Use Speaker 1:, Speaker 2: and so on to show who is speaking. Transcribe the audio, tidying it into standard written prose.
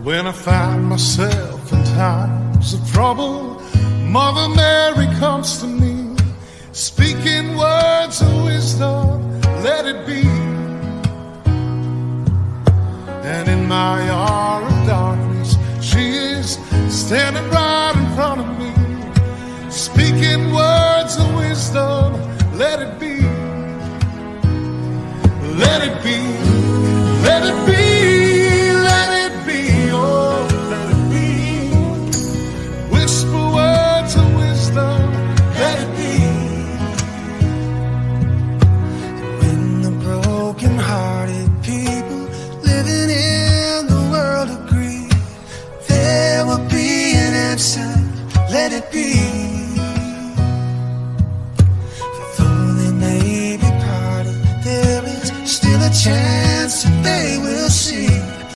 Speaker 1: When I find myself in times of trouble, Mother Mary comes to me, speaking words of wisdom, let it be. And in my hour of darkness, she is standing right in front of me, speaking words of wisdom, let it be. Let it be, let it be.